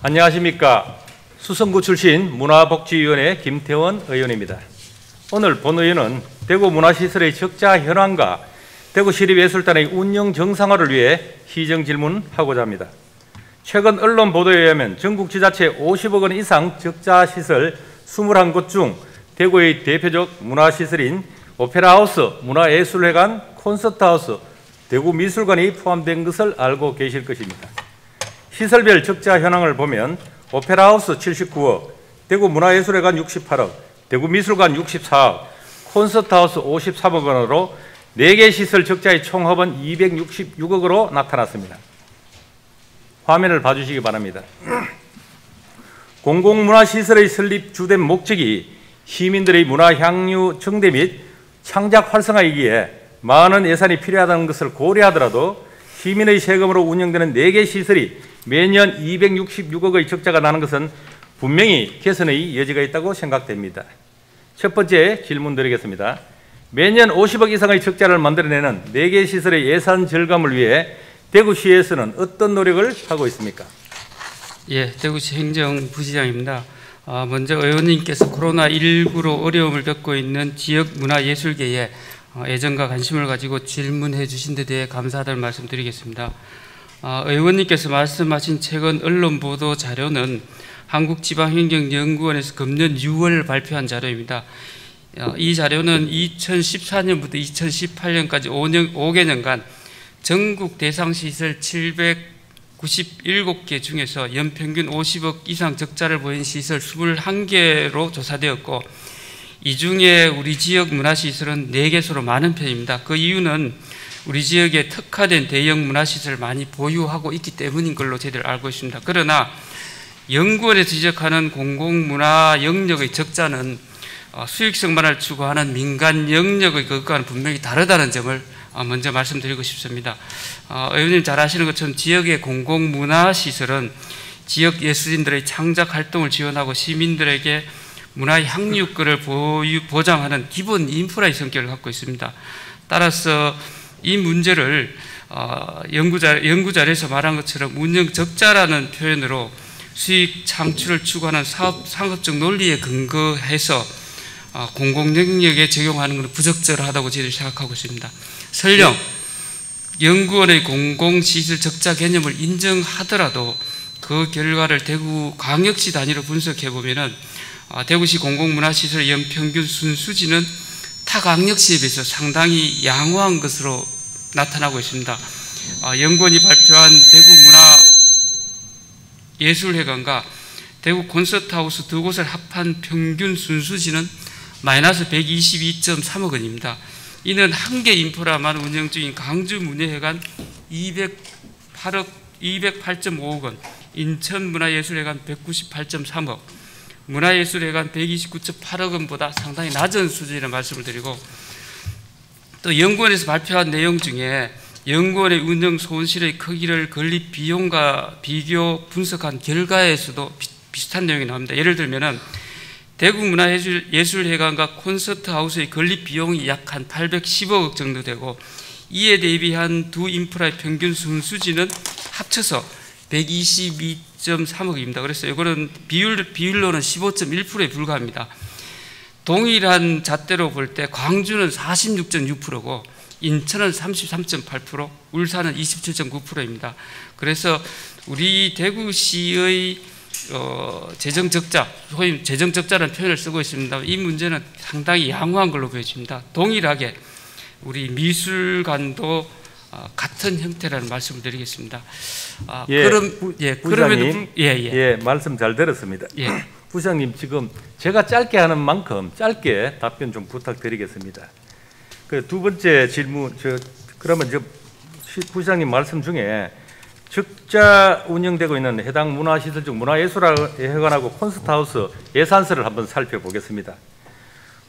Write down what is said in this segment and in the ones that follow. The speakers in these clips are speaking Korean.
안녕하십니까. 수성구 출신 문화복지위원회 김태원 의원입니다. 오늘 본 의원은 대구 문화시설의 적자 현황과 대구시립예술단의 운영 정상화를 위해 시정 질문하고자 합니다. 최근 언론 보도에 의하면 전국 지자체 50억 원 이상 적자 시설 21곳 중 대구의 대표적 문화시설인 오페라하우스, 문화예술회관, 콘서트하우스, 대구미술관이 포함된 것을 알고 계실 것입니다. 시설별 적자 현황을 보면 오페라하우스 79억, 대구문화예술회관 68억, 대구미술관 64억, 콘서트하우스 53억 원으로 4개 시설 적자의 총합은 266억으로 나타났습니다. 화면을 봐주시기 바랍니다. 공공문화시설의 설립 주된 목적이 시민들의 문화향유 증대 및 창작 활성화이기에 많은 예산이 필요하다는 것을 고려하더라도 시민의 세금으로 운영되는 4개 시설이 매년 266억의 적자가 나는 것은 분명히 개선의 여지가 있다고 생각됩니다. 첫 번째 질문 드리겠습니다. 매년 50억 이상의 적자를 만들어내는 4개 시설의 예산 절감을 위해 대구시에서는 어떤 노력을 하고 있습니까? 예, 대구시 행정부시장입니다. 먼저 의원님께서 코로나19로 어려움을 겪고 있는 지역 문화예술계에 애정과 관심을 가지고 질문해 주신 데 대해 감사하다는 말씀 드리겠습니다. 의원님께서 말씀하신 최근 언론 보도 자료는 한국지방행정연구원에서 금년 6월 발표한 자료입니다. 이 자료는 2014년부터 2018년까지 5개년간 전국 대상시설 797개 중에서 연평균 50억 이상 적자를 보인 시설 21개로 조사되었고, 이 중에 우리 지역 문화시설은 4개소로 많은 편입니다. 그 이유는 우리 지역에 특화된 대형 문화시설을 많이 보유하고 있기 때문인 걸로 저희들 알고 있습니다. 그러나 연구원에서 지적하는 공공문화 영역의 적자는 수익성만을 추구하는 민간 영역의 것과는 분명히 다르다는 점을 먼저 말씀드리고 싶습니다. 의원님 잘 아시는 것처럼 지역의 공공문화시설은 지역 예술인들의 창작 활동을 지원하고 시민들에게 문화의 향유권을 보장하는 기본 인프라의 성격을 갖고 있습니다. 따라서 이 문제를 연구자료에서 말한 것처럼 운영 적자라는 표현으로 수익 창출을 추구하는 상업적 논리에 근거해서 공공영역에 적용하는 것은 부적절하다고 저희들이 생각하고 있습니다. 설령 연구원의 공공시설 적자 개념을 인정하더라도 그 결과를 대구광역시 단위로 분석해 보면은 대구시 공공문화시설의 연평균 순수지는 타 광역시에 비해서 상당히 양호한 것으로 나타나고 있습니다. 연구원이 발표한 대구문화예술회관과 대구 콘서트하우스 두 곳을 합한 평균 순수지는 마이너스 122.3억 원입니다. 이는 한 개 인프라만 운영 중인 광주문예회관 208.5억 원, 인천문화예술회관 198.3억, 문화예술회관 129.8억 원보다 상당히 낮은 수준이라는 말씀을 드리고, 또 연구원에서 발표한 내용 중에 연구원의 운영 손실의 크기를 건립 비용과 비교 분석한 결과에서도 비슷한 내용이 나옵니다. 예를 들면은 대구문화예술회관과 콘서트하우스의 건립 비용이 약 한 810억 정도 되고, 이에 대비한 두 인프라의 평균 순수지는 합쳐서 122.3억입니다. 그래서 이거는 비율로는 15.1%에 불과합니다. 동일한 잣대로 볼 때 광주는 46.6%고 인천은 33.8%, 울산은 27.9%입니다. 그래서 우리 대구시의 재정적자, 소위 재정적자라는 표현을 쓰고 있습니다. 이 문제는 상당히 양호한 걸로 보여집니다. 동일하게 우리 미술관도 같은 형태라는 말씀을 드리겠습니다. 부장님, 말씀 잘 들었습니다. 부장님, 지금 제가 짧게 하는 만큼 짧게 답변 좀 부탁드리겠습니다. 그 두 번째 질문, 그러면 부장님 말씀 중에 적자 운영되고 있는 해당 문화시설 중 문화예술회관하고 콘서트하우스 예산서를 한번 살펴보겠습니다.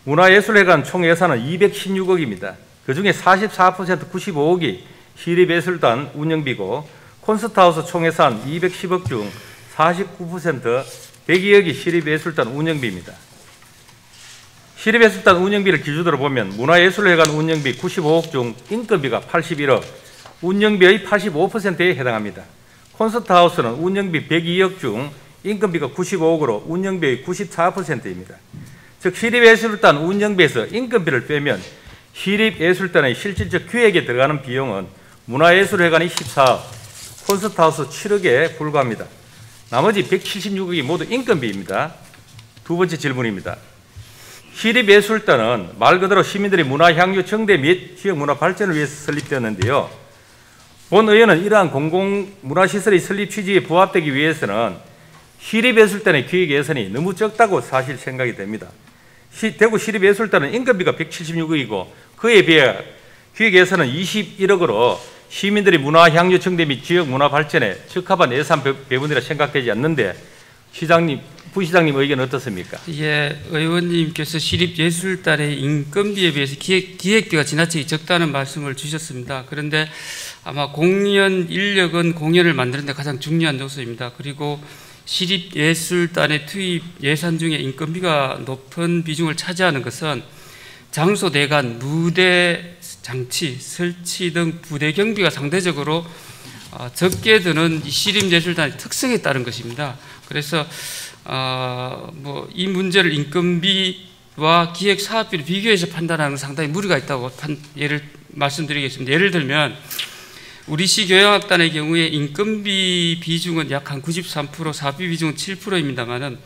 문화예술회관 총 예산은 216억입니다. 그중에 44% 95억이 시립예술단 운영비고, 콘서트하우스 총 예산 210억 중 49% 102억이 시립예술단 운영비입니다. 시립예술단 운영비를 기준으로 보면 문화예술회관 운영비 95억 중 인건비가 81억, 운영비의 85%에 해당합니다. 콘서트하우스는 운영비 102억 중 인건비가 95억으로 운영비의 94%입니다. 즉 시립예술단 운영비에서 인건비를 빼면 시립예술단의 실질적 기획에 들어가는 비용은 문화예술회관이 14억, 콘서트하우스 7억에 불과합니다. 나머지 176억이 모두 인건비입니다. 두 번째 질문입니다. 시립예술단은 말 그대로 시민들의 문화향유 정대 및 지역 문화 발전을 위해서 설립되었는데요. 본 의원은 이러한 공공문화시설의 설립 취지에 부합되기 위해서는 시립예술단의 기획 예산이 너무 적다고 사실 생각이 됩니다. 대구 시립예술단은 인건비가 176억이고 그에 비해 기획 예산은 21억으로 시민들의 문화향유 정대 및 지역 문화 발전에 적합한 예산 배분이라 생각되지 않는데 부시장님 의견은 어떻습니까? 예, 의원님께서 시립예술단의 인건비에 비해서 기획비가 지나치게 적다는 말씀을 주셨습니다. 그런데 아마 공연 인력은 공연을 만드는 데 가장 중요한 요소입니다. 그리고 시립예술단의 투입 예산 중에 인건비가 높은 비중을 차지하는 것은 장소 대관, 무대 장치, 설치 등 부대 경비가 상대적으로 적게 드는 시립예술단의 특성에 따른 것입니다. 그래서 이 문제를 인건비와 기획 사업비를 비교해서 판단하는 상당히 무리가 있다고 말씀드리겠습니다. 예를 들면 우리시 교향악단의 경우에 인건비 비중은 약 한 93%, 사업비 비중은 7%입니다만은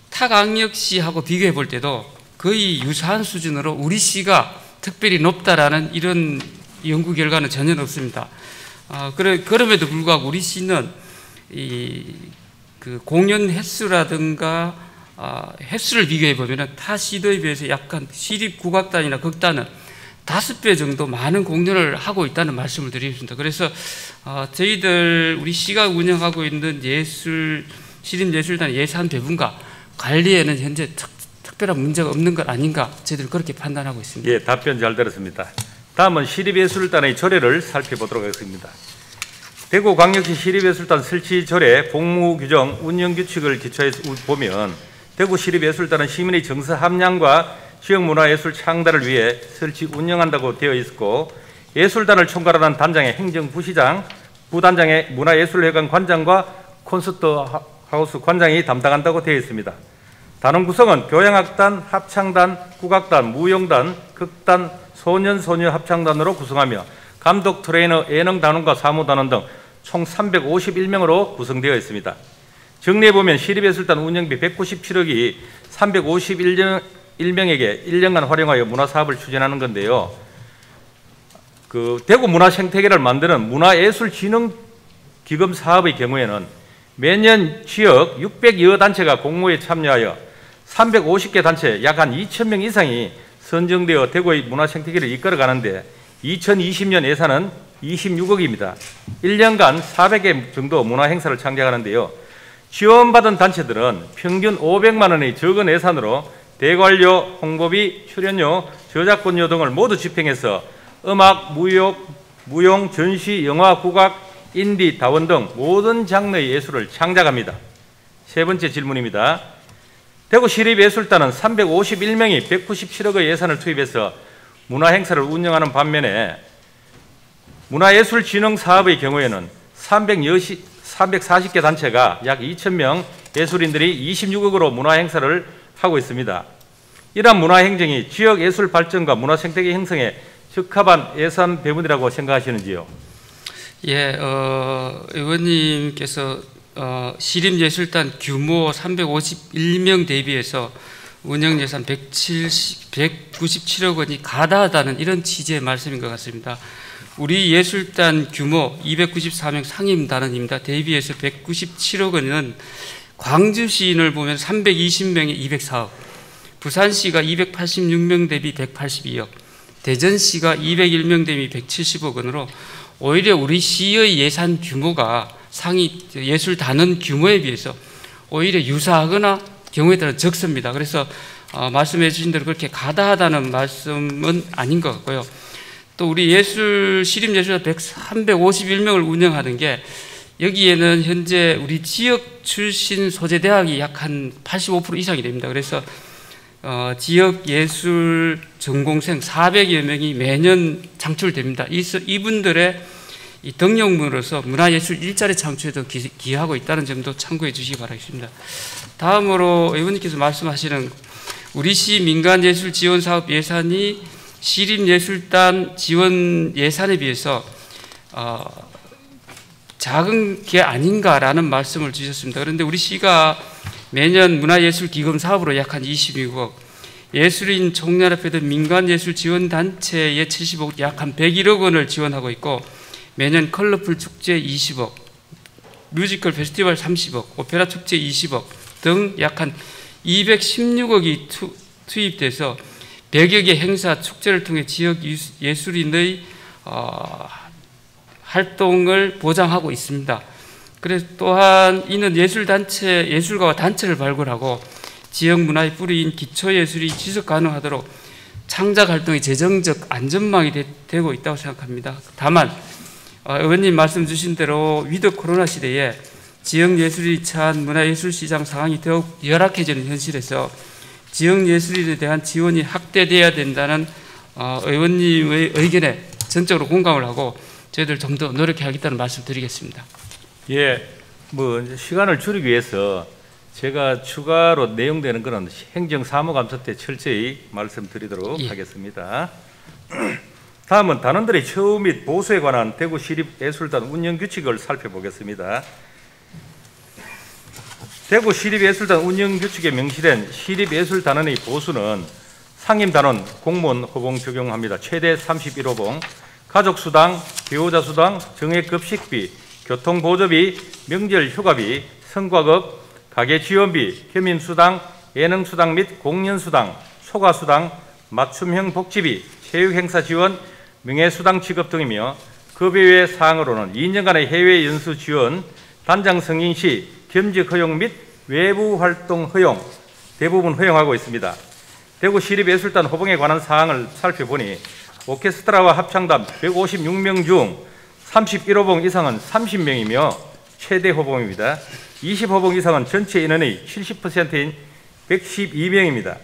타강역시하고 비교해 볼 때도 거의 유사한 수준으로 우리시가 특별히 높다라는 이런 연구 결과는 전혀 없습니다. 그럼에도 불구하고 우리시는 그 공연 횟수라든가 횟수를 비교해 보면 타 시도에 비해서 약간 시립 국악단이나 극단은 5배 정도 많은 공연을 하고 있다는 말씀을 드리겠습니다. 그래서 저희들 우리 시가 운영하고 있는 시립예술단 예산 배분과 관리에는 현재 특별한 문제가 없는 것 아닌가 저희들 그렇게 판단하고 있습니다. 예, 답변 잘 들었습니다. 다음은 시립예술단의 조례를 살펴보도록 하겠습니다. 대구광역시 시립예술단 설치 조례 공무 규정 운영 규칙을 기초해서 보면 대구 시립예술단은 시민의 정서 함량과 지역문화예술 창달을 위해 설치 운영한다고 되어 있고 예술단을 총괄하는 단장의 행정부시장, 부단장의 문화예술회관 관장과 콘서트하우스 관장이 담당한다고 되어 있습니다. 단원 구성은 교향악단, 합창단, 국악단, 무용단, 극단, 소년소녀 합창단으로 구성하며 감독, 트레이너, 예능단원과 사무단원 등 총 351명으로 구성되어 있습니다. 정리해 보면 시립예술단 운영비 197억이 351명에게 1년간 활용하여 문화사업을 추진하는 건데요. 대구 문화생태계를 만드는 문화예술진흥기금 사업의 경우에는 매년 지역 600여 단체가 공모에 참여하여 350개 단체 약 한 2,000명 이상이 선정되어 대구의 문화생태계를 이끌어가는데 2020년 예산은 26억입니다. 1년간 400개 정도 문화행사를 창작하는데요. 지원받은 단체들은 평균 500만 원의 적은 예산으로 대관료, 홍보비, 출연료, 저작권료 등을 모두 집행해서 음악, 무용, 전시, 영화, 국악, 인디, 다원 등 모든 장르의 예술을 창작합니다. 세 번째 질문입니다. 대구 시립예술단은 351명이 197억의 예산을 투입해서 문화행사를 운영하는 반면에 문화예술진흥 사업의 경우에는 340개 단체가 약 2,000명 예술인들이 26억으로 문화행사를 하고 있습니다. 이러한 문화행정이 지역예술 발전과 문화생태계 형성에 적합한 예산 배분이라고 생각하시는지요? 예, 의원님께서 시립예술단 규모 351명 대비해서 운영예산 197억 원이 가다하다는 이런 취지의 말씀인 것 같습니다. 우리 예술단 규모 294명 상임단원입니다. 대비해서 197억 원은 광주시인을 보면 320명에 204억, 부산시가 286명 대비 182억, 대전시가 201명 대비 170억 원으로 오히려 우리 시의 예산 규모가 예술단원 규모에 비해서 오히려 유사하거나 경우에 따라 적습니다. 그래서 말씀해 주신 대로 그렇게 가다하다는 말씀은 아닌 것 같고요. 또 우리 시립예술단 351명을 운영하는 게 여기에는 현재 우리 지역 출신 소재 대학이 약 한 85% 이상이 됩니다. 그래서 지역 예술 전공생 400여 명이 매년 창출됩니다. 이분들의 이 등용문으로서 문화예술 일자리 창출에도 기여하고 있다는 점도 참고해 주시기 바라겠습니다. 다음으로 의원님께서 말씀하시는 우리시 민간예술지원사업 예산이 시립예술단 지원 예산에 비해서 작은 게 아닌가라는 말씀을 주셨습니다. 그런데 우리 시가 매년 문화예술기금 사업으로 약 한 22억, 예술인 총연합회 등 민간예술지원단체에 75억, 약 한 101억 원을 지원하고 있고, 매년 컬러풀 축제 20억, 뮤지컬 페스티벌 30억, 오페라 축제 20억 등 약 한 216억이 투입돼서 100여 개 행사, 축제를 통해 지역 예술인의 활동을 보장하고 있습니다. 그래서 또한 이는 예술가와 단체를 발굴하고 지역 문화의 뿌리인 기초예술이 지속 가능하도록 창작 활동의 재정적 안전망이 되고 있다고 생각합니다. 다만 의원님 말씀 주신 대로 위드 코로나 시대에 지역 예술이 처한 문화예술 시장 상황이 더욱 열악해지는 현실에서 지역 예술인에 대한 지원이 확대돼야 된다는 의원님의 의견에 전적으로 공감을 하고 저희들 좀 더 노력해야겠다는 말씀 드리겠습니다. 예, 시간을 줄이기 위해서 제가 추가로 내용되는 것은 행정사무감사 때 철저히 말씀드리도록 하겠습니다. 다음은 단원들의 처우 및 보수에 관한 대구시립예술단 운영규칙을 살펴보겠습니다. 대구시립예술단 운영규칙에 명시된 시립예술단원의 보수는 상임단원 공무원 호봉 적용합니다. 최대 31호봉, 가족수당, 배우자수당, 정액급식비, 교통보조비, 명절휴가비, 성과급, 가계지원비, 겸임수당, 예능수당 및 공연수당, 초과수당, 맞춤형 복지비, 체육행사지원, 명예수당 지급 등이며 그 외의 사항으로는 2년간의 해외 연수 지원, 단장 승인 시 겸직 허용 및 외부 활동 허용, 대부분 허용하고 있습니다. 대구시립예술단 호봉에 관한 사항을 살펴보니 오케스트라와 합창단 156명 중 31호봉 이상은 30명이며 최대 호봉입니다. 20호봉 이상은 전체 인원의 70%인 112명입니다.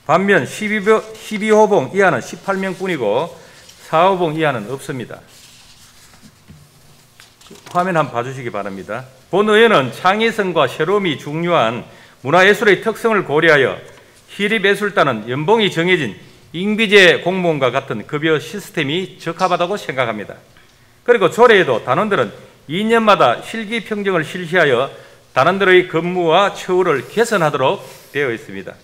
반면 12호봉 이하는 18명뿐이고 4호봉 이하는 없습니다. 화면 한번 봐주시기 바랍니다. 본 의원은 창의성과 새로움이 중요한 문화예술의 특성을 고려하여 시립예술단은 연봉이 정해진 인비제 공무원과 같은 급여 시스템이 적합하다고 생각합니다. 그리고 조례에도 단원들은 2년마다 실기 평정을 실시하여 단원들의 근무와 처우를 개선하도록 되어 있습니다.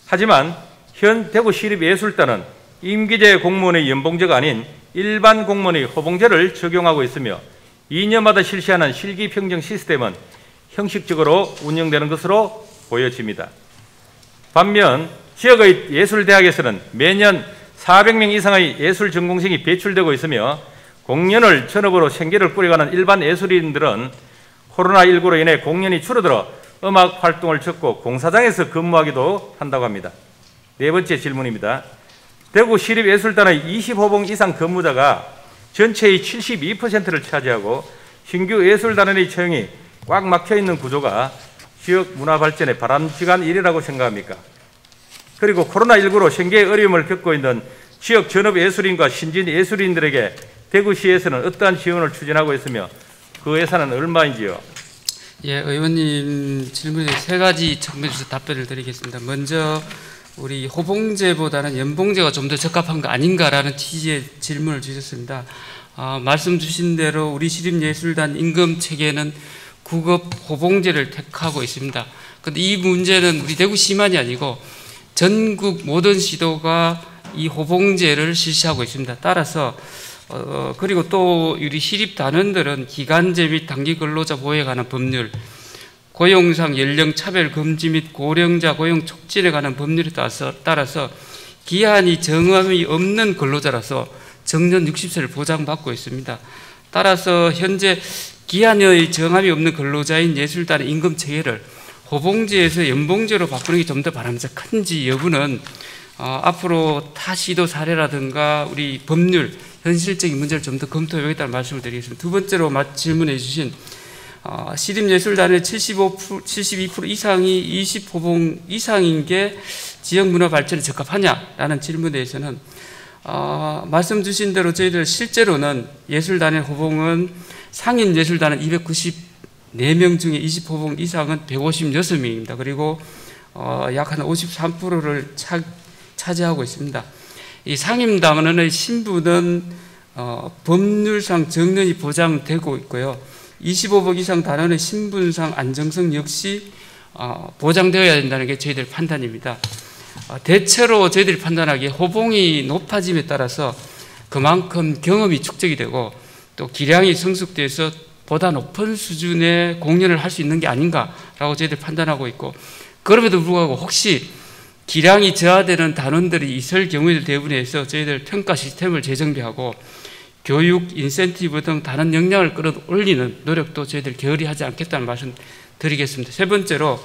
하지만 현 대구시립예술단은 임기제 공무원의 연봉제가 아닌 일반 공무원의 호봉제를 적용하고 있으며 2년마다 실시하는 실기 평정 시스템은 형식적으로 운영되는 것으로 보여집니다. 반면 지역의 예술대학에서는 매년 400명 이상의 예술 전공생이 배출되고 있으며 공연을 전업으로 생계를 꾸려가는 일반 예술인들은 코로나19로 인해 공연이 줄어들어 음악 활동을 접고 공사장에서 근무하기도 한다고 합니다. 네 번째 질문입니다. 대구시립예술단의 20호봉 이상 근무자가 전체의 72%를 차지하고 신규 예술단원의 채용이 꽉 막혀있는 구조가 지역 문화 발전에 바람직한 일이라고 생각합니까? 그리고 코로나19로 생계에 어려움을 겪고 있는 지역 전업 예술인과 신진 예술인들에게 대구시에서는 어떠한 지원을 추진하고 있으며 그 예산은 얼마인지요? 예, 의원님 질문에 세 가지 측면에서 답변을 드리겠습니다. 먼저 우리 호봉제보다는 연봉제가 좀 더 적합한 거 아닌가라는 취지의 질문을 주셨습니다. 말씀 주신 대로 우리 시립예술단 임금 체계는 9급 호봉제를 택하고 있습니다. 그런데 이 문제는 우리 대구시만이 아니고 전국 모든 시도가 이 호봉제를 실시하고 있습니다. 따라서 그리고 또 우리 시립단원들은 기간제 및 단기 근로자 보호에 관한 법률, 고용상 연령 차별 금지 및 고령자 고용 촉진에 관한 법률에 따라서 기한이 정함이 없는 근로자라서 정년 60세를 보장받고 있습니다. 따라서 현재 기한의 정함이 없는 근로자인 예술단의 임금 체계를 호봉제에서 연봉제로 바꾸는 게 좀 더 바람직한지 여부는 앞으로 타 시도 사례라든가 우리 법률 현실적인 문제를 좀 더 검토해보겠다는 말씀을 드리겠습니다. 두 번째로 질문해 주신 시립예술단의 72% 이상이 20호봉 이상인 게 지역문화 발전에 적합하냐라는 질문에 대해서는 말씀 주신 대로 저희들 실제로는 예술단의 호봉은 상인 예술단은 294명 중에 20호봉 이상은 156명입니다. 그리고 약 한 53%를 차지하고 있습니다. 이 상임단원의 신분은 법률상 정년이 보장되고 있고요. 25복 이상 단원의 신분상 안정성 역시 보장되어야 된다는 게 저희들 판단입니다. 대체로 저희들이 판단하기에 호봉이 높아짐에 따라서 그만큼 경험이 축적이 되고 또 기량이 성숙돼서 보다 높은 수준의 공연을 할 수 있는 게 아닌가라고 저희들 판단하고 있고, 그럼에도 불구하고 혹시 기량이 저하되는 단원들이 있을 경우에 대비해서 저희들 평가 시스템을 재정비하고 교육, 인센티브 등 다른 역량을 끌어올리는 노력도 저희들 게을리 하지 않겠다는 말씀 드리겠습니다. 세 번째로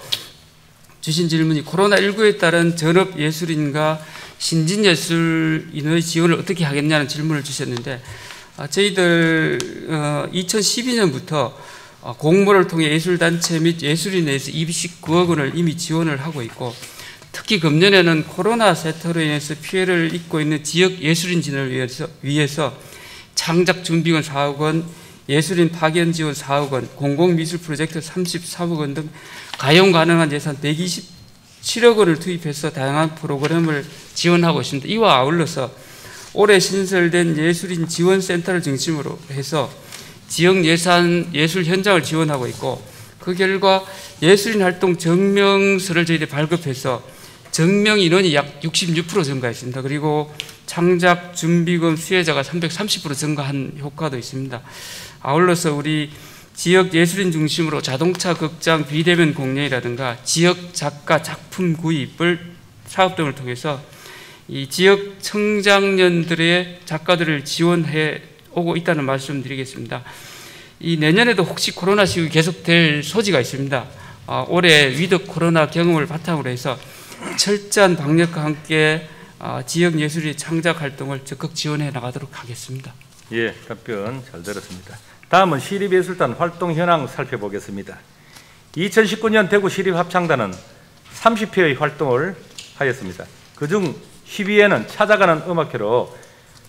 주신 질문이 코로나19에 따른 전업예술인과 신진예술인의 지원을 어떻게 하겠냐는 질문을 주셨는데, 저희들 2012년부터 공모를 통해 예술단체 및 예술인에서 29억 원을 이미 지원을 하고 있고, 특히 금년에는 코로나 사태로 인해서 피해를 입고 있는 지역 예술인진을 위해서 창작준비금 4억 원, 예술인 파견 지원 4억 원, 공공미술 프로젝트 34억 원 등 가용 가능한 예산 127억 원을 투입해서 다양한 프로그램을 지원하고 있습니다. 이와 아울러서 올해 신설된 예술인 지원센터를 중심으로 해서 지역 예술 현장을 지원하고 있고, 그 결과 예술인 활동 증명서를 저희들이 발급해서 증명 인원이 약 66% 증가했습니다. 그리고 창작 준비금 수혜자가 330% 증가한 효과도 있습니다. 아울러서 우리 지역 예술인 중심으로 자동차 극장 비대면 공연이라든가 지역 작가 작품 구입을 사업 등을 통해서 이 지역 청장년들의 작가들을 지원해 오고 있다는 말씀 드리겠습니다. 이 내년에도 혹시 코로나 시국이 계속될 소지가 있습니다. 올해 위드 코로나 경험을 바탕으로 해서 철저한 방역과 함께 지역 예술인 창작 활동을 적극 지원해 나가도록 하겠습니다. 예, 답변 잘 들었습니다. 다음은 시립예술단 활동 현황 살펴보겠습니다. 2019년 대구 시립합창단은 30회의 활동을 하였습니다. 그중 12회는 찾아가는 음악회로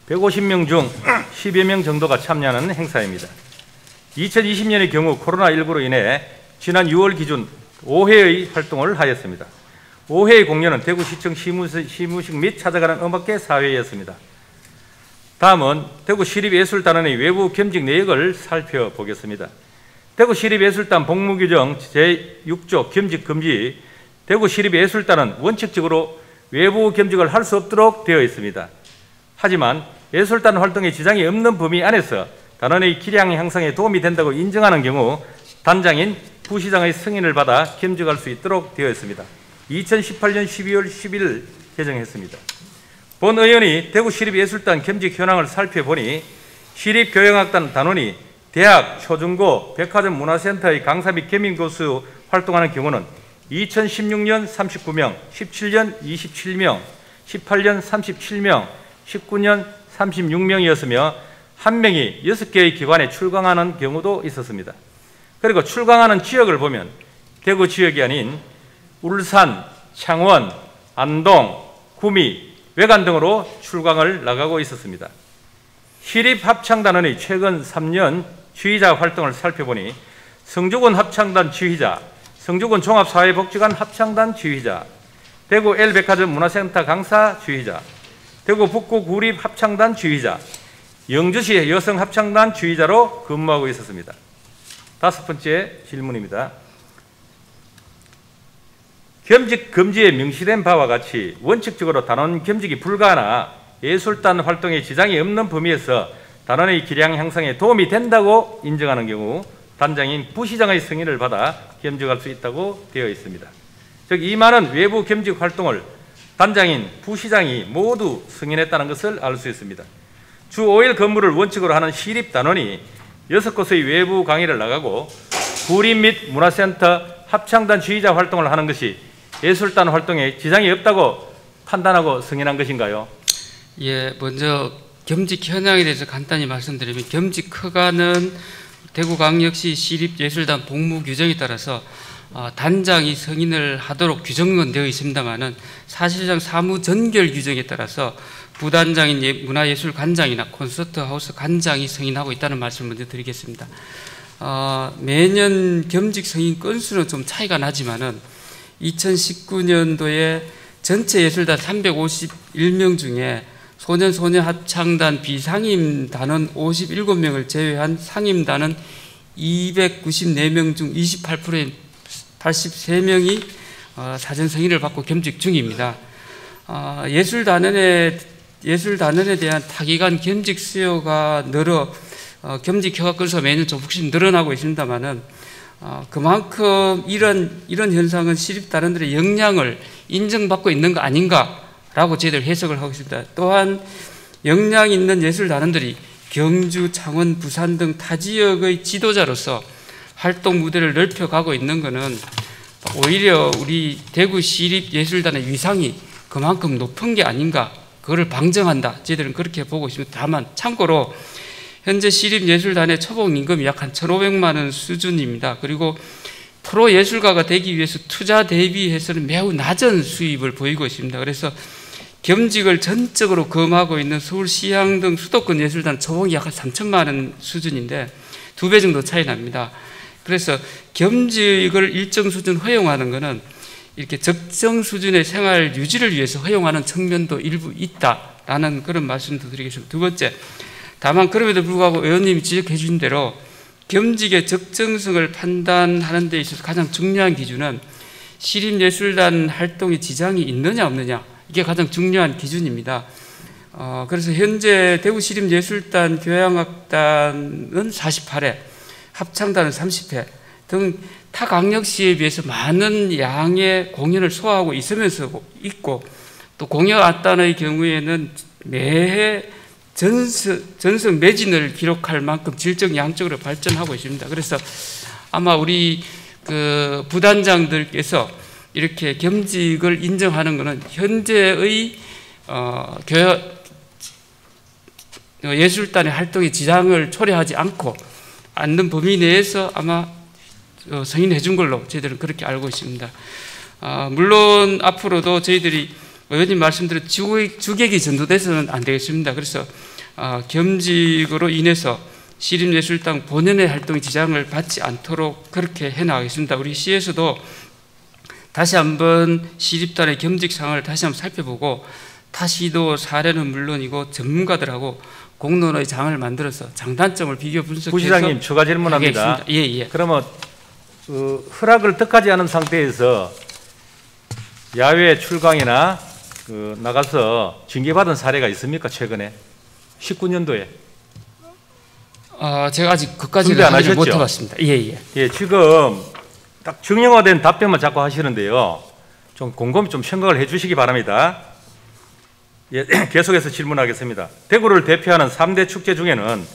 150명 중 10여 명 정도가 참여하는 행사입니다. 2020년의 경우 코로나19로 인해 지난 6월 기준 5회의 활동을 하였습니다. 5회의 공연은 대구시청 시무식 및 찾아가는 음악회 4회였습니다. 다음은 대구시립예술단원의 외부 겸직 내역을 살펴보겠습니다. 대구시립예술단 복무규정 제6조 겸직금지, 대구시립예술단은 원칙적으로 외부 겸직을 할 수 없도록 되어 있습니다. 하지만 예술단 활동에 지장이 없는 범위 안에서 단원의 기량 향상에 도움이 된다고 인정하는 경우 단장인 부시장의 승인을 받아 겸직할 수 있도록 되어 있습니다. 2018년 12월 10일 개정했습니다. 본 의원이 대구시립예술단 겸직 현황을 살펴보니 시립교향악단 단원이 대학, 초중고, 백화점 문화센터의 강사 및 겸임교수 활동하는 경우는 2016년 39명, 17년 27명, 18년 37명, 19년 36명이었으며 한 명이 6개의 기관에 출강하는 경우도 있었습니다. 그리고 출강하는 지역을 보면 대구 지역이 아닌 울산, 창원, 안동, 구미, 외관 등으로 출강을 나가고 있었습니다. 시립합창단원의 최근 3년 지휘자 활동을 살펴보니 성주군 합창단 지휘자, 성주군 종합사회복지관 합창단 지휘자, 대구 L백화점 문화센터 강사 지휘자, 대구 북구 구립 합창단 지휘자, 영주시 여성 합창단 지휘자로 근무하고 있었습니다. 다섯 번째 질문입니다. 겸직 금지에 명시된 바와 같이 원칙적으로 단원 겸직이 불가하나 예술단 활동에 지장이 없는 범위에서 단원의 기량 향상에 도움이 된다고 인정하는 경우 단장인 부시장의 승인을 받아 겸직할 수 있다고 되어 있습니다. 즉 이 말은 외부 겸직 활동을 단장인 부시장이 모두 승인했다는 것을 알 수 있습니다. 주 5일 근무를 원칙으로 하는 시립단원이 6곳의 외부 강의를 나가고 구립 및 문화센터 합창단 지휘자 활동을 하는 것이 예술단 활동에 지장이 없다고 판단하고 승인한 것인가요? 예, 먼저 겸직 현황에 대해서 간단히 말씀드리면 겸직 허가는 대구광역시 시립예술단 복무 규정에 따라서 단장이 승인을 하도록 규정은 되어 있습니다만은 사실상 사무 전결 규정에 따라서 부단장인 문화예술관장이나 콘서트하우스 관장이 승인하고 있다는 말씀을 먼저 드리겠습니다. 매년 겸직 승인 건수는 좀 차이가 나지만은 2019년도에 전체 예술단 351명 중에 소년소녀 합창단 비상임단원 57명을 제외한 상임단은 294명 중 28%인 83명이 사전 승인을 받고 겸직 중입니다. 예술단원에 대한 타기관 겸직 수요가 늘어 겸직 허가 건수가 매년 조금씩 늘어나고 있습니다만은 그만큼 이런 현상은 시립단원들의 역량을 인정받고 있는 거 아닌가라고 저희들 해석을 하고 있습니다. 또한 역량 있는 예술단원들이 경주, 창원, 부산 등 타 지역의 지도자로서 활동 무대를 넓혀가고 있는 것은 오히려 우리 대구 시립예술단의 위상이 그만큼 높은 게 아닌가, 그거를 방증한다. 저희들은 그렇게 보고 있습니다. 다만 참고로 현재 시립예술단의 초봉 임금이 약 한 1,500만 원 수준입니다. 그리고 프로 예술가가 되기 위해서 투자 대비해서는 매우 낮은 수입을 보이고 있습니다. 그래서 겸직을 전적으로 검하고 있는 서울시향 등 수도권 예술단 초봉이 약 한 3천만 원 수준인데 2배 정도 차이 납니다. 그래서 겸직을 일정 수준 허용하는 것은 이렇게 적정 수준의 생활 유지를 위해서 허용하는 측면도 일부 있다라는 그런 말씀도 드리겠습니다. 두 번째, 다만 그럼에도 불구하고 의원님이 지적해 주신 대로 겸직의 적정성을 판단하는 데 있어서 가장 중요한 기준은 시립예술단 활동에 지장이 있느냐 없느냐, 이게 가장 중요한 기준입니다. 그래서 현재 대구시립예술단 교향악단은 48회, 합창단은 30회 등 타 강력시에 비해서 많은 양의 공연을 소화하고 있으면서 있고, 또 공연악단의 경우에는 매해 전성 매진을 기록할 만큼 질적 양적으로 발전하고 있습니다. 그래서 아마 우리 그 부단장들께서 이렇게 겸직을 인정하는 것은 현재의 예술단의 활동에 지장을 초래하지 않는 범위 내에서 아마 승인해 준 걸로 저희들은 그렇게 알고 있습니다. 물론 앞으로도 저희들이 의원님 말씀대로 주객이 전도돼서는 안 되겠습니다. 그래서 겸직으로 인해서 시립예술단 본연의 활동에 지장을 받지 않도록 그렇게 해나가겠습니다. 우리 시에서도 다시 한번 시립단의 겸직 상황을 다시 한번 살펴보고 타시도 사례는 물론이고 전문가들하고 공론의 장을 만들어서 장단점을 비교 분석해서 부시장님 추가 질문합니다. 예. 그러면 허락을 득하지 않은 상태에서 야외 출강이나 나가서 징계받은 사례가 있습니까? 최근에 19년도에 제가 아직 그까지는 확인을 못 해봤습니다. 예, 지금 딱 정형화된 답변만 자꾸 하시는데요. 좀 곰곰이 좀 생각을 해주시기 바랍니다. 예, 계속해서 질문하겠습니다. 대구를 대표하는 3대 축제 중에는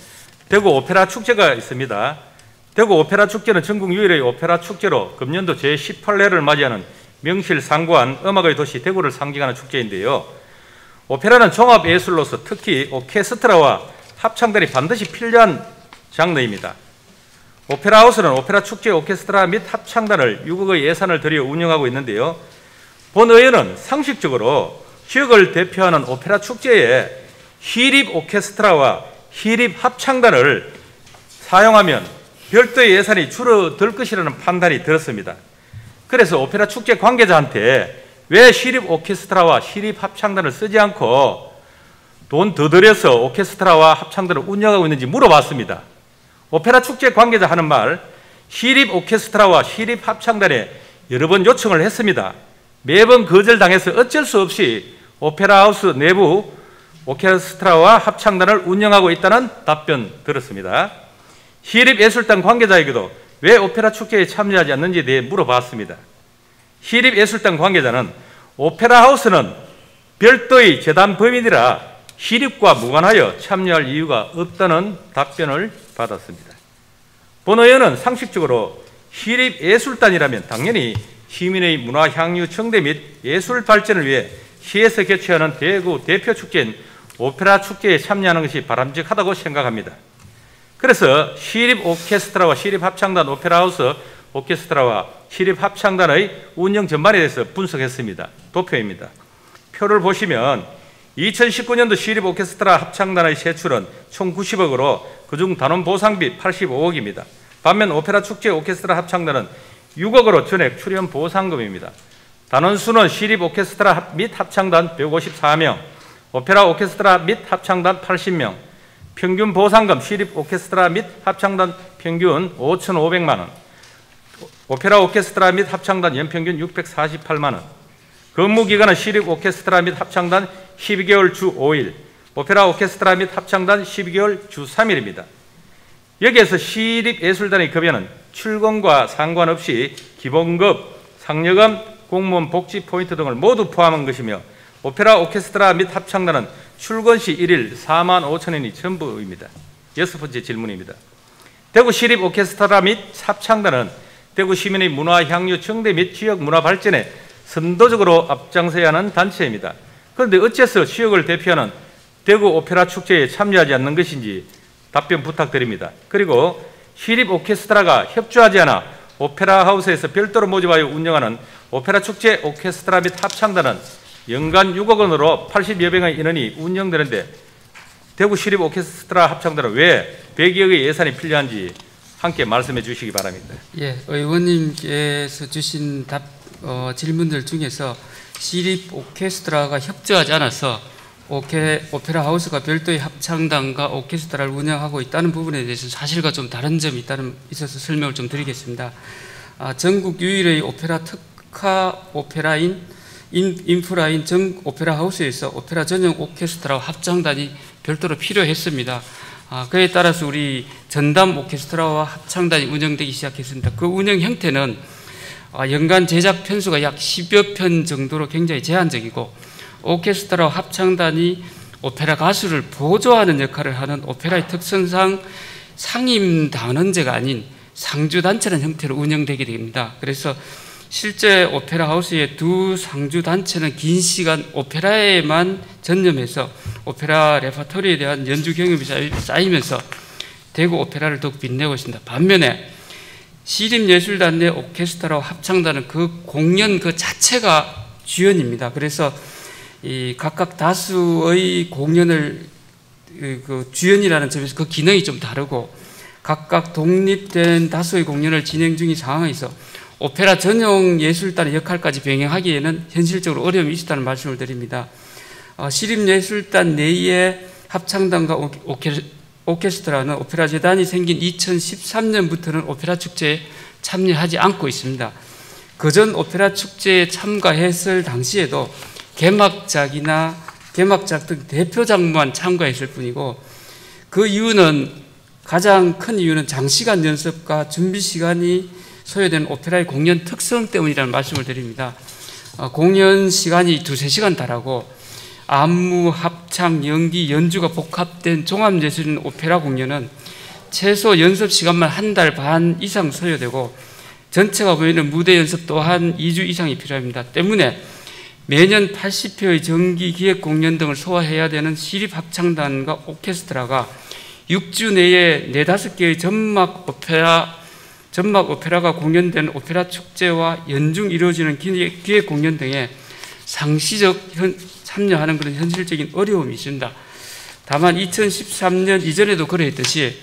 대구 오페라 축제가 있습니다. 대구 오페라 축제는 전국 유일의 오페라 축제로 금년도 제18회를 맞이하는 명실상부한 음악의 도시 대구를 상징하는 축제인데요. 오페라는 종합예술로서 특히 오케스트라와 합창단이 반드시 필요한 장르입니다. 오페라 하우스는 오페라 축제 오케스트라 및 합창단을 6억의 예산을 들여 운영하고 있는데요. 본 의원은 상식적으로 지역을 대표하는 오페라 축제에 시립 오케스트라와 시립 합창단을 사용하면 별도의 예산이 줄어들 것이라는 판단이 들었습니다. 그래서 오페라 축제 관계자한테 왜 시립 오케스트라와 시립 합창단을 쓰지 않고 돈 더 들여서 오케스트라와 합창단을 운영하고 있는지 물어봤습니다. 오페라 축제 관계자 하는 말, 시립 오케스트라와 시립 합창단에 여러 번 요청을 했습니다. 매번 거절당해서 어쩔 수 없이 오페라 하우스 내부 오케스트라와 합창단을 운영하고 있다는 답변 들었습니다. 시립예술단 관계자에게도 왜 오페라 축제에 참여하지 않는지에 대해 물어봤습니다. 시립예술단 관계자는 오페라 하우스는 별도의 재단 범위니라 시립과 무관하여 참여할 이유가 없다는 답변을 받았습니다. 본 의원은 상식적으로 시립예술단이라면 당연히 시민의 문화 향유 청대 및 예술 발전을 위해 시에서 개최하는 대구 대표 축제인 오페라 축제에 참여하는 것이 바람직하다고 생각합니다. 그래서 시립 오케스트라와 시립 합창단 오페라 하우스 오케스트라와 시립 합창단의 운영 전반에 대해서 분석했습니다. 도표입니다. 표를 보시면 2019년도 시립 오케스트라 합창단의 세출은 총 90억으로 그중 단원 보상비 85억입니다. 반면 오페라 축제 오케스트라 합창단은 6억으로 전액 출연 보상금입니다. 단원 수는 시립 오케스트라 및 합창단 154명, 오페라 오케스트라 및 합창단 80명, 평균 보상금 시립 오케스트라 및 합창단 평균 5,500만 원, 오페라 오케스트라 및 합창단 연평균 648만 원, 근무기간은 시립 오케스트라 및 합창단 12개월 주 5일, 오페라 오케스트라 및 합창단 12개월 주 3일입니다. 여기에서 시립예술단의 급여는 출근과 상관없이 기본급, 상여금, 공무원 복지 포인트 등을 모두 포함한 것이며 오페라 오케스트라 및 합창단은 출근 시 1일 4만 5천 원이 전부입니다. 6번째 질문입니다. 대구 시립 오케스트라 및 합창단은 대구 시민의 문화 향유 증대 및 지역 문화 발전에 선도적으로 앞장서야 하는 단체입니다. 그런데 어째서 지역을 대표하는 대구 오페라 축제에 참여하지 않는 것인지 답변 부탁드립니다. 그리고 시립 오케스트라가 협조하지 않아 오페라 하우스에서 별도로 모집하여 운영하는 오페라 축제 오케스트라 및 합창단은 연간 6억 원으로 80여 명의 인원이 운영되는데 대구 시립 오케스트라 합창단은 왜 100여억의 예산이 필요한지 함께 말씀해 주시기 바랍니다. 예, 의원님께서 주신 질문들 중에서 시립 오케스트라가 협조하지 않아서 오페라 하우스가 별도의 합창단과 오케스트라를 운영하고 있다는 부분에 대해서 사실과 좀 다른 점이 있어서 설명을 좀 드리겠습니다. 전국 유일의 오페라 특화 오페라인 인프라인 정 오페라 하우스에서 오페라 전용 오케스트라와 합창단이 별도로 필요했습니다. 그에 따라서 우리 전담 오케스트라와 합창단이 운영되기 시작했습니다. 그 운영 형태는 연간 제작 편수가 약 10여 편 정도로 굉장히 제한적이고 오케스트라와 합창단이 오페라 가수를 보조하는 역할을 하는 오페라의 특성상 상임단원제가 아닌 상주단체라는 형태로 운영되게 됩니다. 그래서 실제 오페라 하우스의 두 상주단체는 긴 시간 오페라에만 전념해서 오페라 레퍼토리에 대한 연주 경험이 쌓이면서 대구 오페라를 더욱 빛내고 있습니다. 반면에 시립예술단 내 오케스트라와 합창단은 그 공연 그 자체가 주연입니다. 그래서 이 각각 다수의 공연을 그 주연이라는 점에서 그 기능이 좀 다르고 각각 독립된 다수의 공연을 진행 중인 상황에서 오페라 전용 예술단의 역할까지 병행하기에는 현실적으로 어려움이 있었다는 말씀을 드립니다. 시립예술단 내의 합창단과 오케스트라는 오페라 재단이 생긴 2013년부터는 오페라 축제에 참여하지 않고 있습니다. 그전 오페라 축제에 참가했을 당시에도 개막작 등 대표작만 참가했을 뿐이고 그 이유는 가장 큰 이유는 장시간 연습과 준비 시간이 소요되는 오페라의 공연 특성 때문이라는 말씀을 드립니다. 공연 시간이 2~3시간 달하고 안무, 합창, 연기, 연주가 복합된 종합예술인 오페라 공연은 최소 연습 시간만 1달 반 이상 소요되고 전체가 보이는 무대 연습 또한 2주 이상이 필요합니다. 때문에 매년 80회의 정기 기획 공연 등을 소화해야 되는 시립합창단과 오케스트라가 6주 내에 4~5개의 전막 오페라가 공연된 오페라 축제와 연중 이루어지는 기획 공연 등에 상시적 참여하는 그런 현실적인 어려움이 있습니다. 다만 2013년 이전에도 그러했듯이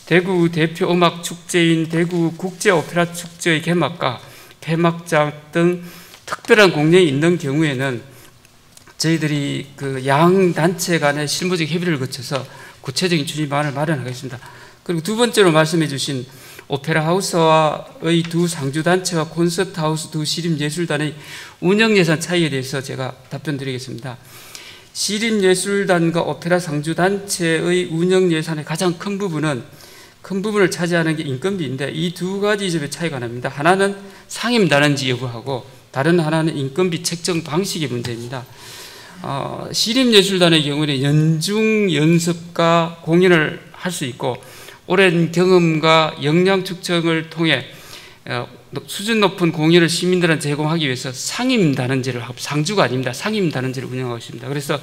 대구 대표 음악 축제인 대구 국제 오페라 축제의 개막과 폐막작 등 특별한 공연이 있는 경우에는 저희들이 그 양 단체 간의 실무적 협의를 거쳐서 구체적인 추진안을 마련하겠습니다. 그리고 두 번째로 말씀해 주신 오페라 하우스와의 두 상주단체와 콘서트 하우스 두 시립예술단의 운영 예산 차이에 대해서 제가 답변 드리겠습니다. 시립예술단과 오페라 상주단체의 운영 예산의 가장 큰 부분을 차지하는 게 인건비인데 이 두 가지 점의 차이가 납니다. 하나는 상임단원제 여부하고 다른 하나는 인건비 책정 방식의 문제입니다. 시립예술단의 경우는 연중 연습과 공연을 할 수 있고 오랜 경험과 역량 측정을 통해 수준 높은 공연을 시민들한테 제공하기 위해서 상임단원제를 하고 상주가 아닙니다. 상임단원제를 운영하고 있습니다. 그래서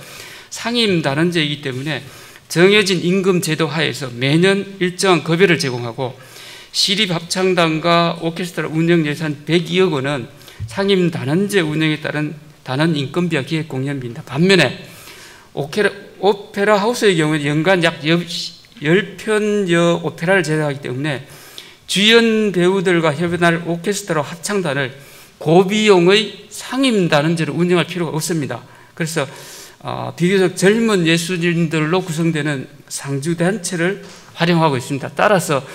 상임단원제이기 때문에 정해진 임금 제도 하에서 매년 일정한 급여를 제공하고 시립합창단과 오케스트라 운영 예산 102억 원은 상임단원제 운영에 따른 단원 인건비와 기획 공연비입니다. 반면에 오페라 하우스의 경우에는 연간 약 10편여 오페라를 제작하기 때문에 주연 배우들과 협연할 오케스트라 합창단을 고비용의 상임단원제로 운영할 필요가 없습니다. 그래서 비교적 젊은 예술인들로 구성되는 상주단체를 활용하고 있습니다. 따라서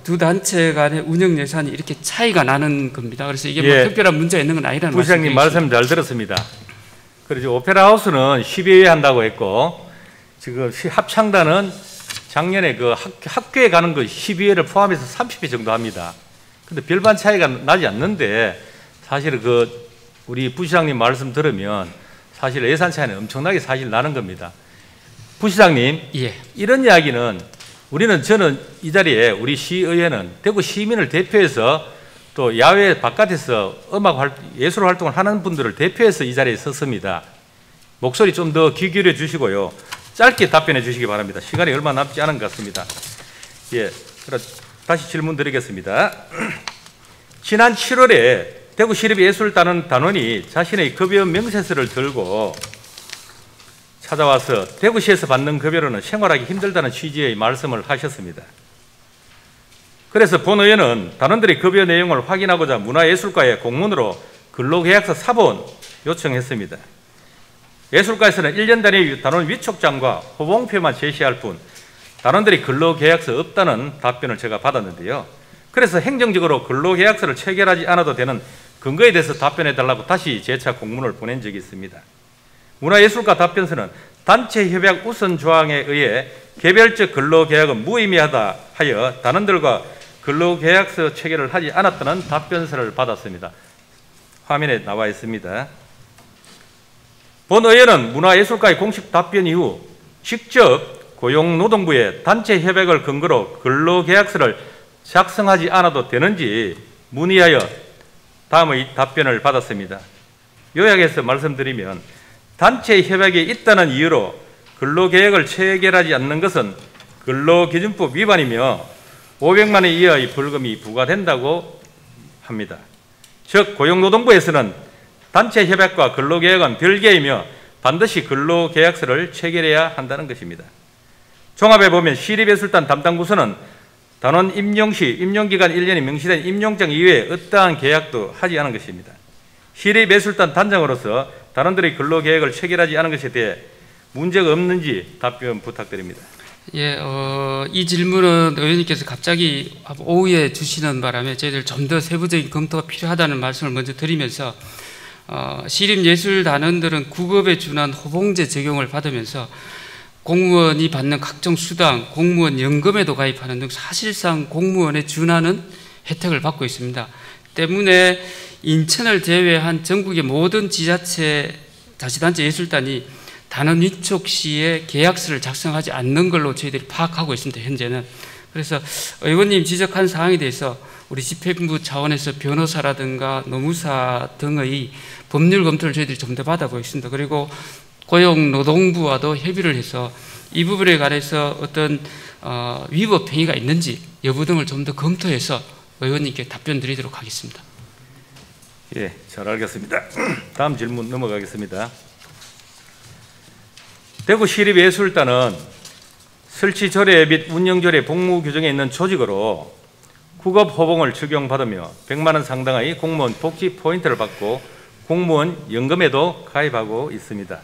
두 단체 간의 운영 예산이 이렇게 차이가 나는 겁니다. 그래서 이게 뭐 특별한 문제가 있는 건 아니라는 부시장님 말씀 잘 들었습니다. 그리고 오페라 하우스는 12회 한다고 했고 지금 합창단은 작년에 그 학교에 가는 거 12회를 포함해서 30회 정도 합니다. 근데 별반 차이가 나지 않는데 사실은 우리 부시장님 말씀 들으면 사실 예산 차이는 엄청나게 사실 나는 겁니다. 부시장님, 이런 이야기는 저는 이 자리에 우리 시의회는 대구 시민을 대표해서 또 야외 바깥에서 예술 활동을 하는 분들을 대표해서 이 자리에 섰습니다. 목소리 좀 더 귀 기울여 주시고요. 짧게 답변해 주시기 바랍니다. 시간이 얼마 남지 않은 것 같습니다. 그럼 다시 질문 드리겠습니다. 지난 7월에 대구시립예술단원이 자신의 급여 명세서를 들고 찾아와서 대구시에서 받는 급여로는 생활하기 힘들다는 취지의 말씀을 하셨습니다. 그래서 본 의원은 단원들의 급여 내용을 확인하고자 문화예술과에 공문으로 근로계약서 사본 요청했습니다. 예술가에서는 1년 단위 단원 위촉장과 호봉표만 제시할 뿐 단원들이 근로계약서 없다는 답변을 제가 받았는데요. 그래서 행정적으로 근로계약서를 체결하지 않아도 되는 근거에 대해서 답변해달라고 다시 재차 공문을 보낸 적이 있습니다. 문화예술가 답변서는 단체 협약 우선 조항에 의해 개별적 근로계약은 무의미하다 하여 단원들과 근로계약서 체결을 하지 않았다는 답변서를 받았습니다. 화면에 나와 있습니다. 본 의원은 문화예술가의 공식 답변 이후 직접 고용노동부에 단체 협약을 근거로 근로계약서를 작성하지 않아도 되는지 문의하여 다음의 답변을 받았습니다. 요약해서 말씀드리면 단체 협약이 있다는 이유로 근로계약을 체결하지 않는 것은 근로기준법 위반이며 500만 원 이하의 벌금이 부과된다고 합니다. 즉 고용노동부에서는 단체 협약과 근로계약은 별개이며 반드시 근로계약서를 체결해야 한다는 것입니다. 종합해 보면 시립예술단 담당 부서는 단원 임용 시 임용기간 1년이 명시된 임용장 이외에 어떠한 계약도 하지 않은 것입니다. 시립예술단 단장으로서 단원들의 근로계획을 체결하지 않은 것에 대해 문제가 없는지 답변 부탁드립니다. 이 질문은 의원님께서 갑자기 오후에 주시는 바람에 저희들 좀 더 세부적인 검토가 필요하다는 말씀을 먼저 드리면서 시립예술단원들은 구급에 준한 호봉제 적용을 받으면서 공무원이 받는 각종 수당, 공무원 연금에도 가입하는 등 사실상 공무원에 준하는 혜택을 받고 있습니다. 때문에 인천을 제외한 전국의 모든 지자체, 자치단체 예술단이 단원 위촉 시에 계약서를 작성하지 않는 걸로 저희들이 파악하고 있습니다. 현재는. 그래서 의원님 지적한 사항에 대해서 우리 집행부 차원에서 변호사라든가 노무사 등의 법률 검토를 저희들이 좀 더 받아보겠습니다. 그리고 고용노동부와도 협의를 해서 이 부분에 관해서 어떤 위법 행위가 있는지 여부 등을 좀 더 검토해서 의원님께 답변 드리도록 하겠습니다. 잘 알겠습니다. 다음 질문 넘어가겠습니다. 대구시립예술단은 설치조례 및 운영조례 복무규정에 있는 조직으로 구급호봉을 적용받으며 100만 원 상당의 공무원 복지 포인트를 받고 공무원 연금에도 가입하고 있습니다.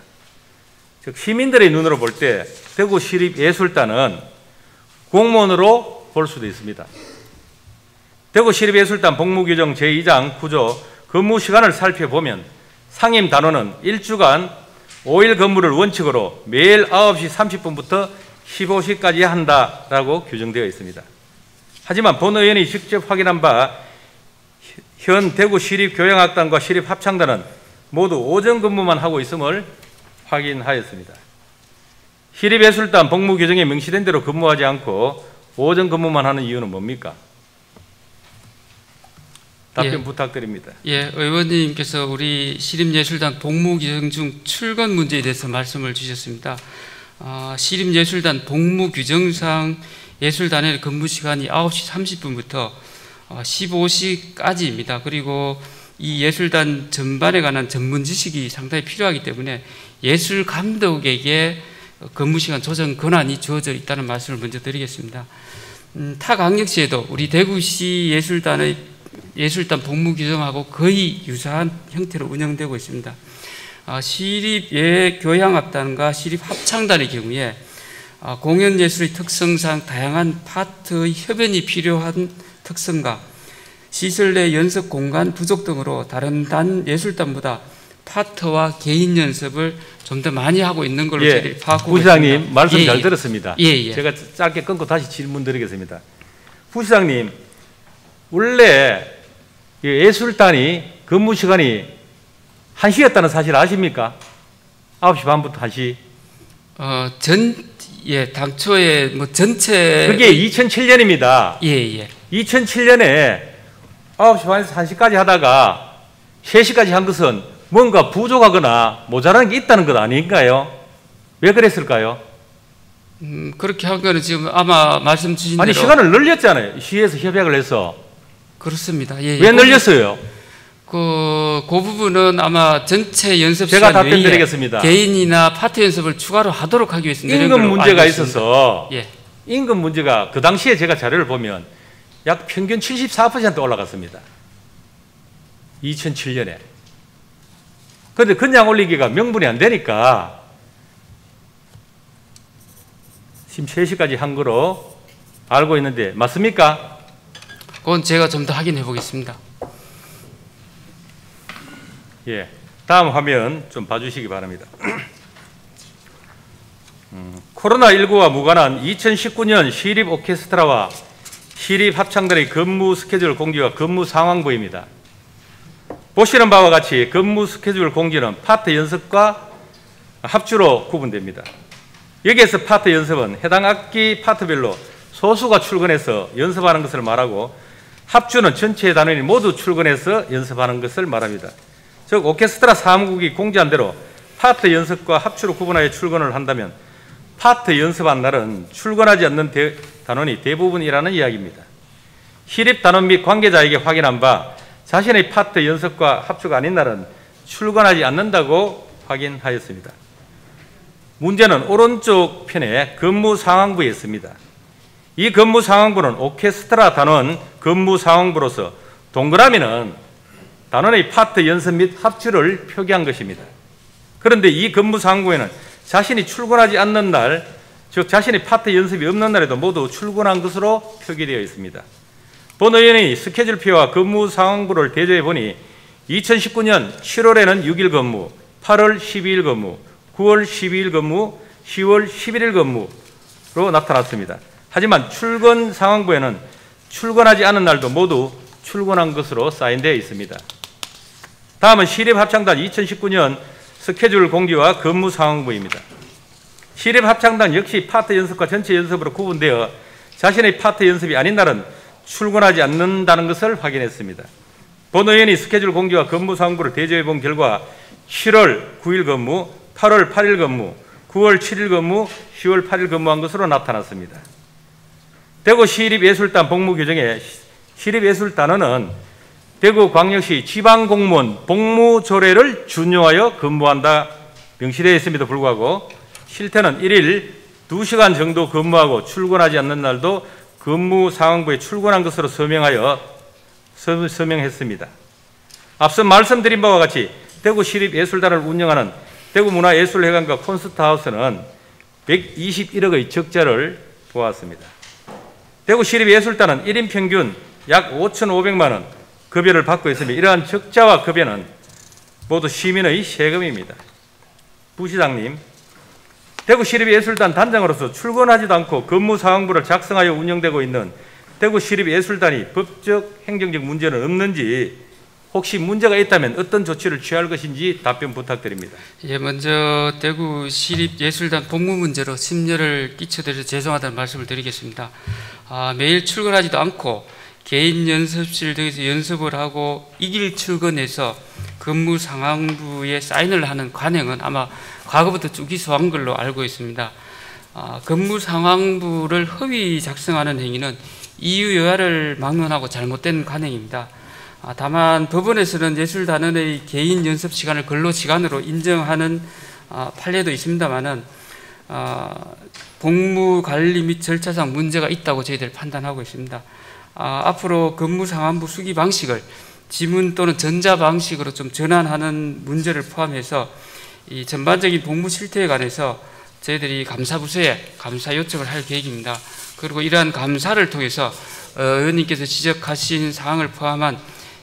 즉 시민들의 눈으로 볼 때 대구시립예술단은 공무원으로 볼 수도 있습니다. 대구시립예술단 복무규정 제2장 9조 근무시간을 살펴보면 상임단원은 1주간 5일 근무를 원칙으로 매일 9시 30분부터 15시까지 한다라고 규정되어 있습니다. 하지만 본 의원이 직접 확인한 바 현 대구시립교향악단과 시립합창단은 모두 오전 근무만 하고 있음을 확인하였습니다. 시립예술단 복무규정에 명시된 대로 근무하지 않고 오전 근무만 하는 이유는 뭡니까? 답변 부탁드립니다. 의원님께서 우리 시립예술단 복무규정 중 출근 문제에 대해서 말씀을 주셨습니다. 시립예술단 복무규정상 예술단의 근무시간이 9시 30분부터 15시까지입니다. 그리고 이 예술단 전반에 관한 전문 지식이 상당히 필요하기 때문에 예술 감독에게 근무시간 조정 권한이 주어져 있다는 말씀을 먼저 드리겠습니다. 타 강력시에도 우리 대구시 예술단 복무 규정하고 거의 유사한 형태로 운영되고 있습니다. 시립예교향악단과 시립합창단의 경우에 공연예술의 특성상 다양한 파트의 협연이 필요한 특성과 시설 내 연습 공간 부족 등으로 다른 단 예술단보다 파트와 개인 연습을 좀 더 많이 하고 있는 걸로 저희들이 파악하고 부시장님 있습니다. 말씀 잘 들었습니다. 예. 제가 짧게 끊고 다시 질문 드리겠습니다. 부시장님, 원래 예술단이 근무 시간이 1시였다는 사실 아십니까? 9시 반부터 1시. 당초에 뭐 전체 그게 2007년입니다. 예. 2007년에 9시 반에서 1시까지 하다가 3시까지 한 것은 뭔가 부족하거나 모자라는 게 있다는 것 아닌가요? 왜 그랬을까요? 그렇게 한 거는 지금 아마 말씀 주신 아니 대로 시간을 늘렸잖아요. 시에서 협약을 해서. 그렇습니다. 왜 늘렸어요? 그 부분은 아마 전체 연습 제가 시간 답변 외에 드리겠습니다. 개인이나 파트 연습을 추가로 하도록 하기 위해서 내린 임금 걸로 문제가 알고 있습니다. 있어서 예. 임금 문제가 그 당시에 제가 자료를 보면 약 평균 74% 올라갔습니다. 2007년에. 그런데 그냥 올리기가 명분이 안 되니까 지금 3시까지 한 거로 알고 있는데 맞습니까? 그건 제가 좀 더 확인해 보겠습니다. 예. 다음 화면 좀 봐주시기 바랍니다. 코로나19와 무관한 2019년 시립 오케스트라와 시립 합창단의 근무 스케줄 공지와 근무 상황부입니다. 보시는 바와 같이 근무 스케줄 공지는 파트 연습과 합주로 구분됩니다. 여기에서 파트 연습은 해당 악기 파트별로 소수가 출근해서 연습하는 것을 말하고 합주는 전체 단원이 모두 출근해서 연습하는 것을 말합니다. 즉 오케스트라 사무국이 공지한 대로 파트 연습과 합주로 구분하여 출근을 한다면 파트 연습한 날은 출근하지 않는 단원이 대부분이라는 이야기입니다. 시립 단원 및 관계자에게 확인한 바 자신의 파트 연습과 합주가 아닌 날은 출근하지 않는다고 확인하였습니다. 문제는 오른쪽 편에 근무 상황부에 있습니다. 이 근무 상황부는 오케스트라 단원 근무 상황부로서 동그라미는 단원의 파트 연습 및 합주를 표기한 것입니다. 그런데 이 근무 상황부에는 자신이 출근하지 않는 날, 즉 자신의 파트 연습이 없는 날에도 모두 출근한 것으로 표기되어 있습니다. 본 의원이 스케줄표와 근무 상황부를 대조해 보니 2019년 7월에는 6일 근무, 8월 12일 근무, 9월 12일 근무, 10월 11일 근무로 나타났습니다. 하지만 출근 상황부에는 출근하지 않은 날도 모두 출근한 것으로 사인되어 있습니다. 다음은 시립합창단 2019년 스케줄 공지와 근무 상황부입니다. 시립합창단 역시 파트 연습과 전체 연습으로 구분되어 자신의 파트 연습이 아닌 날은 출근하지 않는다는 것을 확인했습니다. 본 의원이 스케줄 공지와 근무 상황부를 대조해 본 결과 7월 9일 근무, 8월 8일 근무, 9월 7일 근무, 10월 8일 근무한 것으로 나타났습니다. 대구 시립예술단 복무 규정에 시립예술단원은 대구광역시 지방공무원 복무조례를 준용하여 근무한다 명시되어 있음에도 불구하고 실태는 1일 2시간 정도 근무하고 출근하지 않는 날도 근무 상황부에 출근한 것으로 서명했습니다. 앞서 말씀드린 바와 같이 대구 시립예술단을 운영하는 대구문화예술회관과 콘서트하우스는 121억의 적자를 보았습니다. 대구 시립예술단은 1인 평균 약 5,500만 원 급여를 받고 있으며 이러한 적자와 급여는 모두 시민의 세금입니다. 부시장님, 대구 시립예술단 단장으로서 출근하지도 않고 근무 상황부를 작성하여 운영되고 있는 대구 시립예술단이 법적, 행정적 문제는 없는지 혹시 문제가 있다면 어떤 조치를 취할 것인지 답변 부탁드립니다. 예, 먼저 대구 시립예술단 복무 문제로 심려를 끼쳐드려 죄송하다는 말씀을 드리겠습니다. 매일 출근하지도 않고 개인 연습실 등에서 연습을 하고 2일 출근해서 근무 상황부에 사인을 하는 관행은 아마 과거부터 쭉 있어온 걸로 알고 있습니다. 근무 상황부를 허위 작성하는 행위는 이유 여하를 막론하고 잘못된 관행입니다. 다만 법원에서는 예술단원의 개인 연습 시간을 근로시간으로 인정하는 판례도 있습니다만은 복무 관리 및 절차상 문제가 있다고 저희들 판단하고 있습니다. 앞으로 근무 상환부 수기 방식을 지문 또는 전자 방식으로 좀 전환하는 문제를 포함해서 이 전반적인 복무 실태에 관해서 저희들이 감사부서에 감사 요청을 할 계획입니다. 그리고 이러한 감사를 통해서 의원님께서 지적하신 사항을 포함한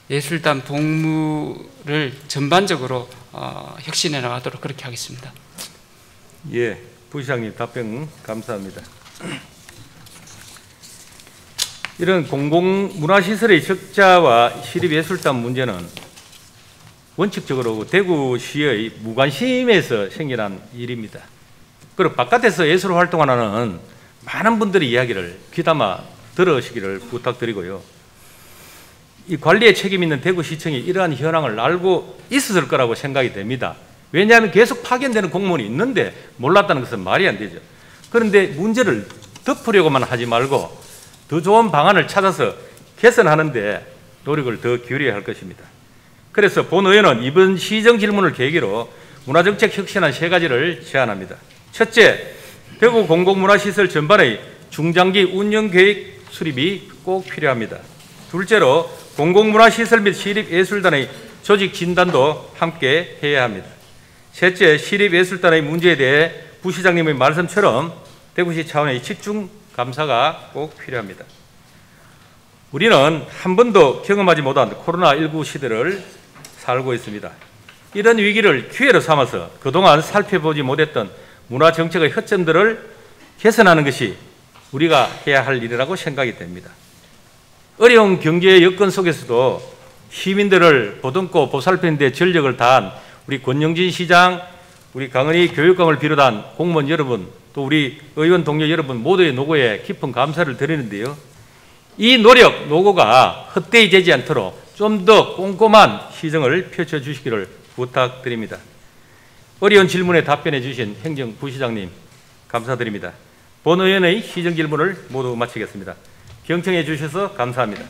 예술단 복무를 전반적으로 혁신해 나가도록 그렇게 하겠습니다. 예, 부시장님 답변 감사합니다. 이런 공공문화시설의 적자와 시립예술단 문제는 원칙적으로 대구시의 무관심에서 생겨난 일입니다. 그리고 바깥에서 예술 활동하는 많은 분들의 이야기를 귀담아 들으시기를 부탁드리고요. 이 관리에 책임 있는 대구시청이 이러한 현황을 알고 있었을 거라고 생각이 됩니다. 왜냐하면 계속 파견되는 공무원이 있는데 몰랐다는 것은 말이 안 되죠. 그런데 문제를 덮으려고만 하지 말고 더 좋은 방안을 찾아서 개선하는데 노력을 더 기울여야 할 것입니다. 그래서 본 의원은 이번 시정 질문을 계기로 문화정책 혁신안 3가지를 제안합니다. 첫째, 대구 공공문화시설 전반의 중장기 운영계획 수립이 꼭 필요합니다. 둘째로 공공문화시설 및 시립예술단의 조직 진단도 함께 해야 합니다. 셋째, 시립예술단의 문제에 대해 부시장님의 말씀처럼 대구시 차원의 집중 감사가 꼭 필요합니다. 우리는 한 번도 경험하지 못한 코로나19 시대를 살고 있습니다. 이런 위기를 기회로 삼아서 그동안 살펴보지 못했던 문화정책의 허점들을 개선하는 것이 우리가 해야 할 일이라고 생각이 됩니다. 어려운 경제 여건 속에서도 시민들을 보듬고 보살피는 데 전력을 다한 우리 권영진 시장, 우리 강은희 교육감을 비롯한 공무원 여러분, 또 우리 의원 동료 여러분 모두의 노고에 깊은 감사를 드리는데요. 이 노력, 노고가 헛되이 되지 않도록 좀 더 꼼꼼한 시정을 펼쳐주시기를 부탁드립니다. 어려운 질문에 답변해 주신 행정부시장님 감사드립니다. 본 의원의 시정 질문을 모두 마치겠습니다. 경청해 주셔서 감사합니다.